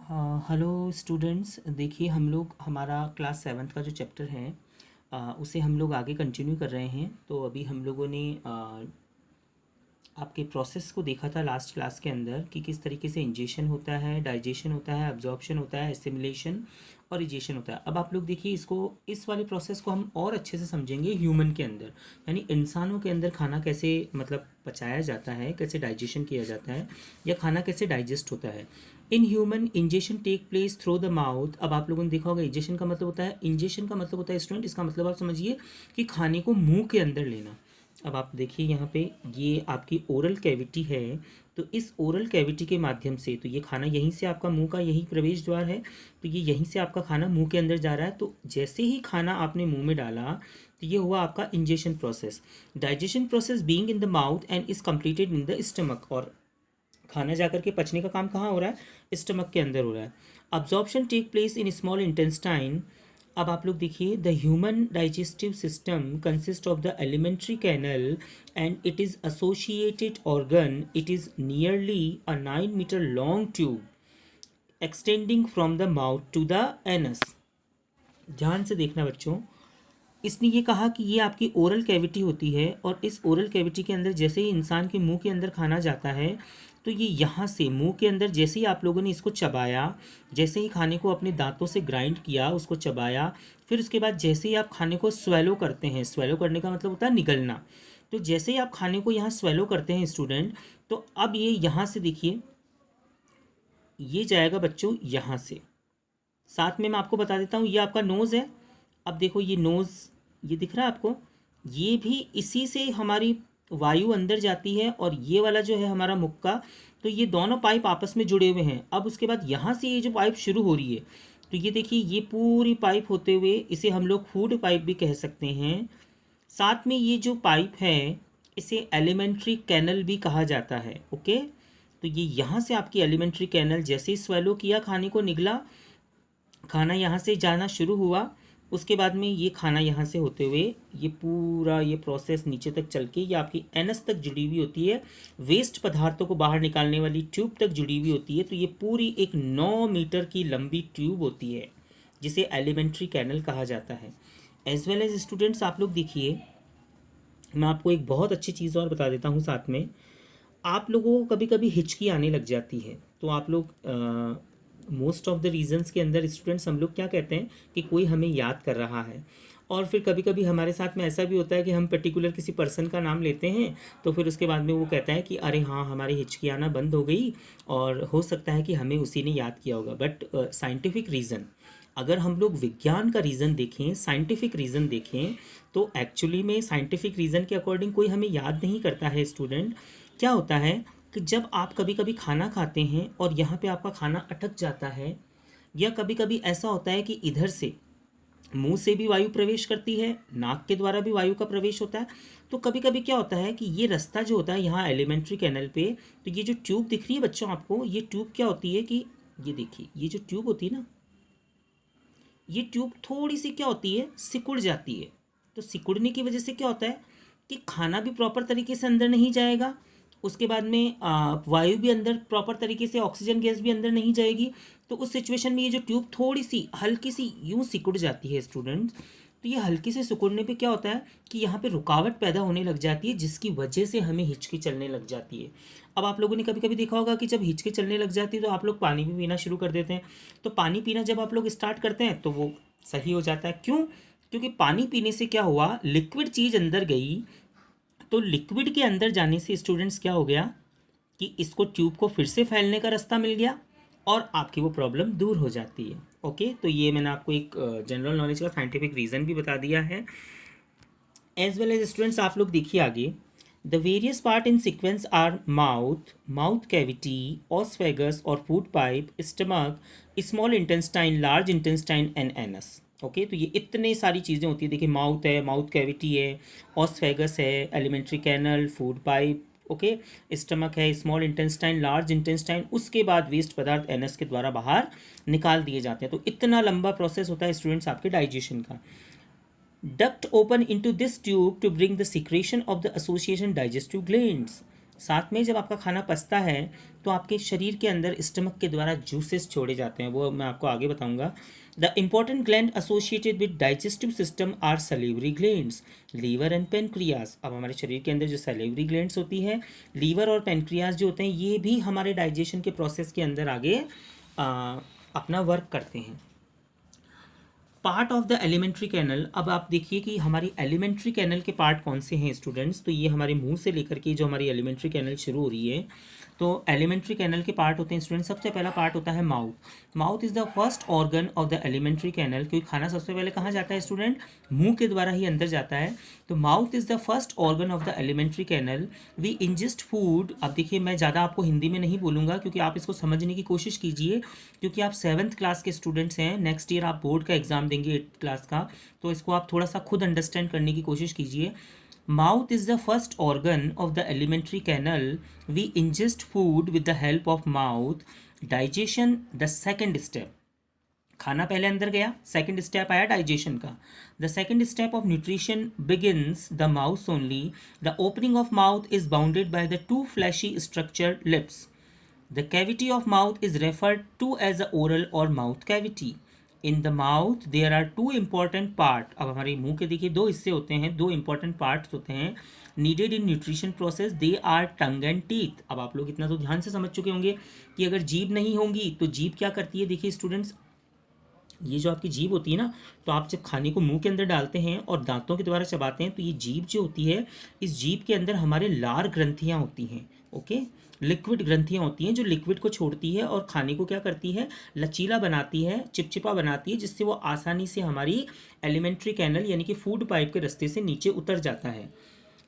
Hello students, देखिए हम लोग हमारा क्लास सेवन्थ का जो चैप्टर है उसे हम लोग आगे कंटिन्यू कर रहे हैं। तो अभी हम लोगों ने आपके प्रोसेस को देखा था लास्ट क्लास के अंदर कि किस तरीके से इंजेशन होता है, डाइजेशन होता है, अब्जॉर्प्शन होता है, एसिमिलेशन और इजेशन होता है। अब आप लोग देखिए इसको, इस वाले प्रोसेस को हम और अच्छे से समझेंगे ह्यूमन के अंदर, यानी इंसानों के अंदर खाना कैसे मतलब पचाया जाता है, कैसे डाइजेशन किया जाता है या खाना कैसे डाइजेस्ट होता है। In human ingestion take place through the mouth. अब आप लोगों ने देखा होगा इंजेशन का मतलब होता है, इंजेशन का मतलब होता है स्टूडेंट, इसका मतलब आप समझिए कि खाने को मुंह के अंदर लेना। अब आप देखिए यहाँ पे ये आपकी ओरल कैविटी है, तो इस ओरल कैविटी के माध्यम से तो ये खाना यहीं से आपका मुंह का यही प्रवेश द्वार है, तो ये यहीं से आपका खाना मुंह के अंदर जा रहा है। तो जैसे ही खाना आपने मुंह में डाला तो ये हुआ आपका ingestion process. Digestion process being in the mouth and is completed in the stomach. और खाना जाकर के पचने का काम कहाँ हो रहा है? स्टमक के अंदर हो रहा है। Absorption take place in small intestine. अब आप लोग देखिए, the human digestive system consist of the alimentary canal and it is associated organ. It is nearly a 9 metre long tube extending from the mouth to the anus. ध्यान से देखना बच्चों, इसने ये कहा कि ये आपकी ओरल कैविटी होती है और इस ओरल कैविटी के अंदर जैसे ही इंसान के मुंह के अंदर खाना जाता है तो ये यहाँ से मुंह के अंदर जैसे ही आप लोगों ने इसको चबाया, जैसे ही खाने को अपने दांतों से ग्राइंड किया, उसको चबाया, फिर उसके बाद जैसे ही आप खाने को स्वेलो करते हैं, स्वेलो करने का मतलब होता है निगलना, तो जैसे ही आप खाने को यहाँ स्वेलो करते हैं स्टूडेंट, तो अब ये यहाँ से देखिए ये जाएगा बच्चों यहाँ से। साथ में मैं आपको बता देता हूँ, ये आपका नोज़ है। अब देखो ये नोज़, ये दिख रहा है आपको, ये भी इसी से हमारी वायु अंदर जाती है और ये वाला जो है हमारा मुक्का, तो ये दोनों पाइप आपस में जुड़े हुए हैं। अब उसके बाद यहाँ से ये जो पाइप शुरू हो रही है, तो ये देखिए ये पूरी पाइप होते हुए इसे हम लोग फूड पाइप भी कह सकते हैं। साथ में ये जो पाइप है इसे एलिमेंट्री कैनल भी कहा जाता है। ओके, तो ये यहाँ से आपकी एलिमेंट्री कैनल जैसे ही स्वेलो किया, खाने को निगला, खाना यहाँ से जाना शुरू हुआ, उसके बाद में ये खाना यहाँ से होते हुए ये पूरा ये प्रोसेस नीचे तक चल के ये आपकी एनस तक जुड़ी हुई होती है, वेस्ट पदार्थों को बाहर निकालने वाली ट्यूब तक जुड़ी हुई होती है। तो ये पूरी एक 9 मीटर की लंबी ट्यूब होती है जिसे एलिमेंट्री कैनल कहा जाता है। एज वेल एज स्टूडेंट्स, आप लोग देखिए, मैं आपको एक बहुत अच्छी चीज़ और बता देता हूँ साथ में। आप लोगों को कभी कभी हिचकी आने लग जाती है, तो आप लोग मोस्ट ऑफ द रीजंस के अंदर स्टूडेंट्स हम लोग क्या कहते हैं कि कोई हमें याद कर रहा है। और फिर कभी कभी हमारे साथ में ऐसा भी होता है कि हम पर्टिकुलर किसी पर्सन का नाम लेते हैं, तो फिर उसके बाद में वो कहता है कि अरे हाँ हमारी हिचकी आना बंद हो गई, और हो सकता है कि हमें उसी ने याद किया होगा। बट साइंटिफिक रीज़न, अगर हम लोग विज्ञान का रीज़न देखें, साइंटिफिक रीज़न देखें, तो एक्चुअली में साइंटिफिक रीज़न के अकॉर्डिंग कोई हमें याद नहीं करता है स्टूडेंट। क्या होता है कि जब आप कभी कभी खाना खाते हैं और यहाँ पे आपका खाना अटक जाता है, या कभी कभी ऐसा होता है कि इधर से मुंह से भी वायु प्रवेश करती है, नाक के द्वारा भी वायु का प्रवेश होता है, तो कभी कभी क्या होता है कि ये रास्ता जो होता है यहाँ एलिमेंट्री कैनल पे, तो ये जो ट्यूब दिख रही है बच्चों आपको, ये ट्यूब क्या होती है कि ये देखिए ये जो ट्यूब होती है ना, ये ट्यूब थोड़ी सी क्या होती है, सिकुड़ जाती है। तो सिकुड़ने की वजह से क्या होता है कि खाना भी प्रॉपर तरीके से अंदर नहीं जाएगा, उसके बाद में वायु भी अंदर प्रॉपर तरीके से, ऑक्सीजन गैस भी अंदर नहीं जाएगी। तो उस सिचुएशन में ये जो ट्यूब थोड़ी सी हल्की सी यूं सिकुड़ जाती है स्टूडेंट्स, तो ये हल्की से सिकुड़ने पे क्या होता है कि यहाँ पे रुकावट पैदा होने लग जाती है, जिसकी वजह से हमें हिचकी चलने लग जाती है। अब आप लोगों ने कभी कभी देखा होगा कि जब हिचकी चलने लग जाती है तो आप लोग पानी भी पीना शुरू कर देते हैं। तो पानी पीना जब आप लोग स्टार्ट करते हैं तो वो सही हो जाता है। क्यों? क्योंकि पानी पीने से क्या हुआ, लिक्विड चीज़ अंदर गई, तो लिक्विड के अंदर जाने से स्टूडेंट्स क्या हो गया कि इसको ट्यूब को फिर से फैलने का रास्ता मिल गया और आपकी वो प्रॉब्लम दूर हो जाती है। ओके, तो ये मैंने आपको एक जनरल नॉलेज का साइंटिफिक रीज़न भी बता दिया है। एज वेल एज स्टूडेंट्स, आप लोग देखिए आगे, the various part in sequence are mouth, mouth cavity, oesophagus और food pipe, stomach, small intestine, large intestine and anus. Okay, तो ये इतने सारी चीज़ें होती है। देखिए माउथ है, माउथ कैविटी है, ऑस्फेगस है, alimentary canal, food pipe, okay, stomach है, स्मॉल इंटेस्टाइन, लार्ज इंटेस्टाइन, उसके बाद वेस्ट पदार्थ एनस के द्वारा बाहर निकाल दिए जाते हैं। तो इतना लंबा प्रोसेस होता है स्टूडेंट्स आपके डाइजेशन का। Duct open into this tube to bring the secretion of the association digestive glands. साथ में जब आपका खाना पचता है तो आपके शरीर के अंदर स्टमक के द्वारा जूसेस छोड़े जाते हैं, वो मैं आपको आगे बताऊंगा। The important gland associated with digestive system are salivary glands, liver and pancreas. अब हमारे शरीर के अंदर जो सलिवरी ग्लैंड्स होती है, लीवर और पेनक्रियाज जो होते हैं, ये भी हमारे डाइजेशन के प्रोसेस के अंदर आगे अपना वर्क करते हैं। Part of the alimentary canal, अब आप देखिए कि हमारी एलिमेंट्री कैनल के पार्ट कौन से हैं स्टूडेंट्स। तो ये हमारे मुंह से लेकर के जो हमारी एलिमेंट्री कैनल शुरू हो रही है, तो एलिमेंट्री कैनल के पार्ट होते हैं स्टूडेंट्स। सबसे पहला पार्ट होता है mouth. Mouth is the first organ of the alimentary canal, क्योंकि खाना सबसे पहले कहाँ जाता है स्टूडेंट, मुंह के द्वारा ही अंदर जाता है। तो mouth is the first organ of the alimentary canal. We ingest food. अब देखिए मैं ज़्यादा आपको हिंदी में नहीं बोलूँगा, क्योंकि आप इसको समझने की कोशिश कीजिए, क्योंकि आप 7th क्लास के स्टूडेंट्स हैं। नेक्स्ट ईयर आप बोर्ड का एग्जाम देंगे 8th क्लास का, तो इसको आप थोड़ा सा खुद अंडरस्टैंड करने की कोशिश कीजिए। Mouth is the first organ of the alimentary canal. We ingest food with the help of mouth. Digestion the second step. खाना पहले अंदर गया, सेकंड स्टेप आया डाइजेशन का। The second step of nutrition begins the mouth only. The opening of mouth is bounded by the two fleshy structured lips. The cavity of mouth is referred to as a oral or mouth cavity. In the mouth there are two important part. अब हमारे मुंह के देखिए दो हिस्से होते हैं, दो इंपॉर्टेंट पार्ट्स होते हैं needed in nutrition process, they are tongue and teeth. अब आप लोग इतना तो ध्यान से समझ चुके होंगे कि अगर जीभ नहीं होंगी तो जीभ क्या करती है। देखिए स्टूडेंट्स, ये जो आपकी जीभ होती है ना, तो आप जब खाने को मुंह के अंदर डालते हैं और दांतों के द्वारा चबाते हैं, तो ये जीभ जो होती है, इस जीभ के अंदर हमारे लार ग्रंथियाँ होती हैं। ओके, लिक्विड ग्रंथियाँ होती हैं जो लिक्विड को छोड़ती है और खाने को क्या करती है, लचीला बनाती है, चिपचिपा बनाती है, जिससे वो आसानी से हमारी एलिमेंट्री कैनल यानी कि फूड पाइप के रास्ते से नीचे उतर जाता है।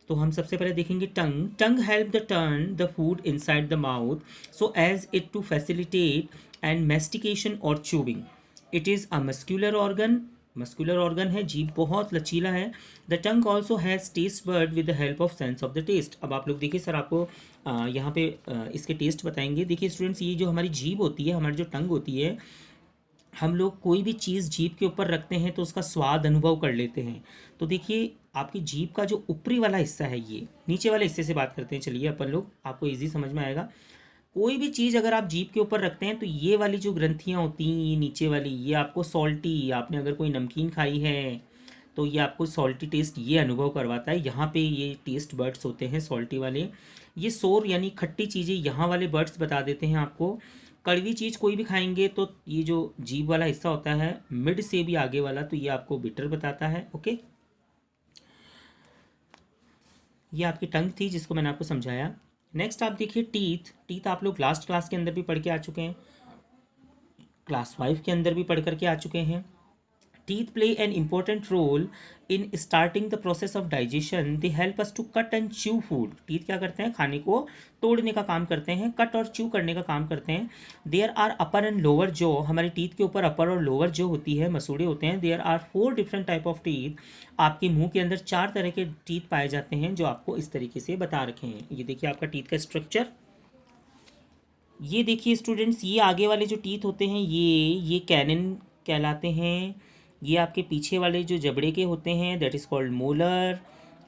तो हम सबसे पहले देखेंगे tongue. Tongue help the turn the food inside the mouth so as it to facilitate and mastication और chewing. It is a muscular organ. Muscular organ है, जीभ बहुत लचीला है। The tongue also has taste bird with the help of sense of the taste. अब आप लोग देखिए सर आपको यहाँ पे इसके टेस्ट बताएंगे। देखिए स्टूडेंट्स, ये जो हमारी जीभ होती है, हमारी जो टंग होती है, हम लोग कोई भी चीज़ जीभ के ऊपर रखते हैं तो उसका स्वाद अनुभव कर लेते हैं। तो देखिए आपकी जीभ का जो ऊपरी वाला हिस्सा है, ये नीचे वाले हिस्से से बात करते हैं, चलिए अपन लोग, आपको ईजी समझ में आएगा। कोई भी चीज़ अगर आप जीभ के ऊपर रखते हैं तो ये वाली जो ग्रंथियाँ होती हैं, ये नीचे वाली, ये आपको सॉल्टी, आपने अगर कोई नमकीन खाई है तो ये आपको सॉल्टी टेस्ट ये अनुभव करवाता है। यहाँ पे ये टेस्ट बर्ड्स होते हैं सॉल्टी वाले। ये सोर यानी खट्टी चीज़ें यहाँ वाले बर्ड्स बता देते हैं आपको। कड़वी चीज़ कोई भी खाएंगे तो ये जो जीभ वाला हिस्सा होता है, मिड से भी आगे वाला, तो ये आपको बिटर बताता है। ओके, ये आपकी टंग थी जिसको मैंने आपको समझाया। नेक्स्ट आप देखिए टीथ। टीथ आप लोग लास्ट क्लास के अंदर भी पढ़ के आ चुके हैं, क्लास 5 के अंदर भी पढ़ करके आ चुके हैं। Teeth play an important role in starting the process of digestion. They help us to cut and chew food. Teeth क्या करते हैं, खाने को तोड़ने का काम करते हैं, कट और च्यू करने का काम करते हैं। There are upper and lower जो, हमारी टीथ के ऊपर अपर और लोअर जो होती है, मसूड़े होते हैं। There are 4 different type of teeth. आपके मुंह के अंदर 4 तरह के टीथ पाए जाते हैं जो आपको इस तरीके से बता रखे हैं। ये देखिए आपका टीथ का स्ट्रक्चर। ये देखिए स्टूडेंट्स, ये आगे वाले जो टीथ होते हैं ये कैनिन कहलाते हैं। ये आपके पीछे वाले जो जबड़े के होते हैं, दैट इज़ कॉल्ड मोलर।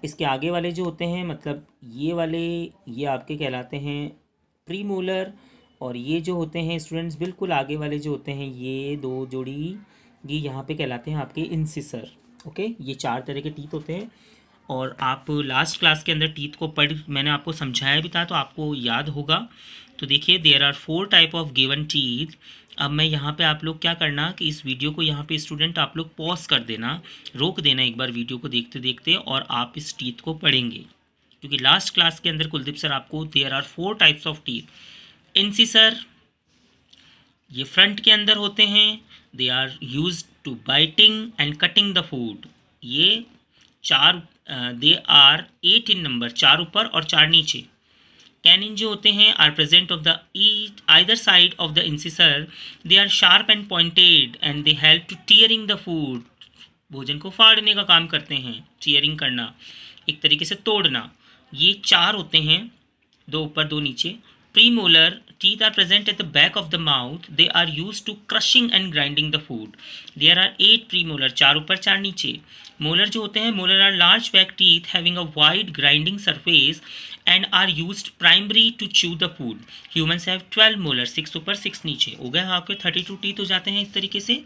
इसके आगे वाले जो होते हैं, मतलब ये वाले, ये आपके कहलाते हैं प्री मोलर। और ये जो होते हैं स्टूडेंट्स बिल्कुल आगे वाले जो होते हैं, ये 2 जोड़ी, ये यहाँ पे कहलाते हैं आपके इंसिसर। ओके, ये 4 तरह के टीथ होते हैं। और आप लास्ट क्लास के अंदर टीथ को मैंने आपको समझाया भी था, तो आपको याद होगा। तो देखिए there are 4 type of given teeth. अब मैं यहाँ पे आप लोग क्या करना कि इस वीडियो को यहाँ पे स्टूडेंट आप लोग पॉज कर देना, रोक देना एक बार वीडियो को देखते देखते, और आप इस टीथ को पढ़ेंगे, क्योंकि लास्ट क्लास के अंदर कुलदीप सर आपको there are 4 types of teeth. Incisor, ये फ्रंट के अंदर होते हैं। They are use to biting and cutting the food. ये 4, दे आर 8 इन नंबर, 4 ऊपर और 4 नीचे। कैनिन जो होते हैं are present of the either side of the incisor. They are sharp and pointed and they help to tearing the food. भोजन को फाड़ने का काम करते हैं, टीयरिंग करना, एक तरीके से तोड़ना। ये 4 होते हैं, 2 ऊपर 2 नीचे। Premolar teeth are present at the back of the mouth. They are used to crushing and grinding the food. There are 8 premolar, 4 ऊपर 4 नीचे। Molar जो होते हैं, molar are large back teeth having a wide grinding surface and are used primary to chew the food. Humans have 12 molar, 6 ऊपर 6 नीचे, हो गए आपके 32 टीथ हो जाते हैं इस तरीके से।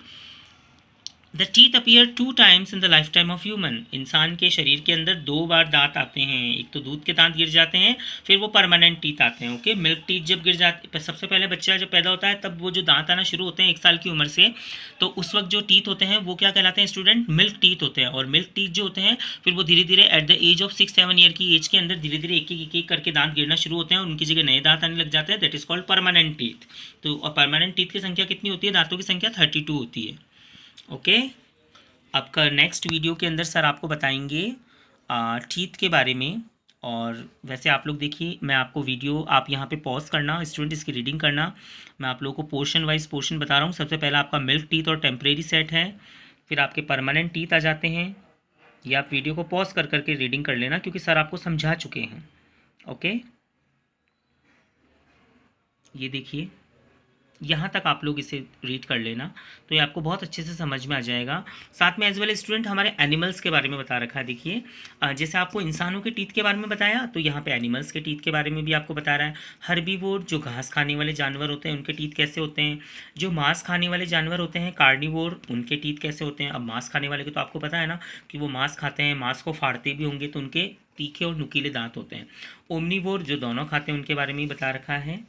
The teeth appear 2 times in the life time of human. इंसान के शरीर के अंदर 2 बार दांत आते हैं, एक तो दूध के दांत गिर जाते हैं, फिर वो परमानेंट टीथ आते हैं। ओके, मिल्क टीथ जब गिर जाते, सबसे पहले बच्चा जब पैदा होता है तब वो जो दांत आना शुरू होते हैं 1 साल की उम्र से, तो उस वक्त जो टीथ होते हैं वो क्या कहलाते हैं स्टूडेंट? मिल्क टीथ होते हैं। और मिल्क टीथ जो होते हैं फिर वो धीरे धीरे at the age of 6-7 year की एज के अंदर धीरे धीरे एक करके दांत गिरना शुरू होते हैं और उनकी जगह नए दांत आने लग जाते हैं। That is called permanent teeth. तो परमानेंट टीथ की संख्या कितनी होती है? दांतों की संख्या 32 होती है। ओके, आपका नेक्स्ट वीडियो के अंदर सर आपको बताएंगे टीथ के बारे में। और वैसे आप लोग देखिए, मैं आपको वीडियो, आप यहाँ पे पॉज करना स्टूडेंट, इसकी रीडिंग करना। मैं आप लोगों को पोर्शन वाइज पोर्शन बता रहा हूँ। सबसे पहला आपका मिल्क टीथ और टेम्परेरी सेट है, फिर आपके परमानेंट टीथ आ जाते हैं। ये आप वीडियो को पॉज कर करके रीडिंग कर लेना क्योंकि सर आपको समझा चुके हैं। ओके, ये देखिए, यहाँ तक आप लोग इसे रीड कर लेना तो ये आपको बहुत अच्छे से समझ में आ जाएगा। साथ में एज वेल स्टूडेंट हमारे एनिमल्स के बारे में बता रखा है। देखिए, जैसे आपको इंसानों के टीथ के बारे में बताया, तो यहाँ पे एनिमल्स के टीथ के बारे में भी आपको बता रहा है। हर्बीवोर, जो घास खाने वाले जानवर होते हैं, उनके टीथ कैसे होते हैं। जो मांस खाने वाले जानवर होते हैं, कार्निवोर, उनके टीथ कैसे होते हैं। अब मांस खाने वाले के तो आपको पता है ना कि वो मांस खाते हैं, मांस को फाड़ते भी होंगे, तो उनके तीखे और नुकीले दांत होते हैं। ओमनीवोर, जो दोनों खाते हैं, उनके बारे में बता रखा है।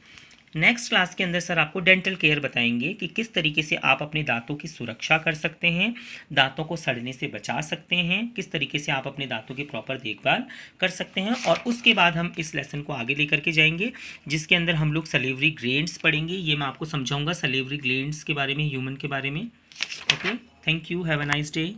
नेक्स्ट क्लास के अंदर सर आपको डेंटल केयर बताएंगे कि किस तरीके से आप अपने दांतों की सुरक्षा कर सकते हैं, दांतों को सड़ने से बचा सकते हैं, किस तरीके से आप अपने दांतों की प्रॉपर देखभाल कर सकते हैं। और उसके बाद हम इस लेसन को आगे लेकर के जाएंगे जिसके अंदर हम लोग सलेवरी ग्लैंड्स पढ़ेंगे। ये मैं आपको समझाऊंगा सलेवरी ग्लैंड्स के बारे में, ह्यूमन के बारे में। Okay, thank you, have a nice day.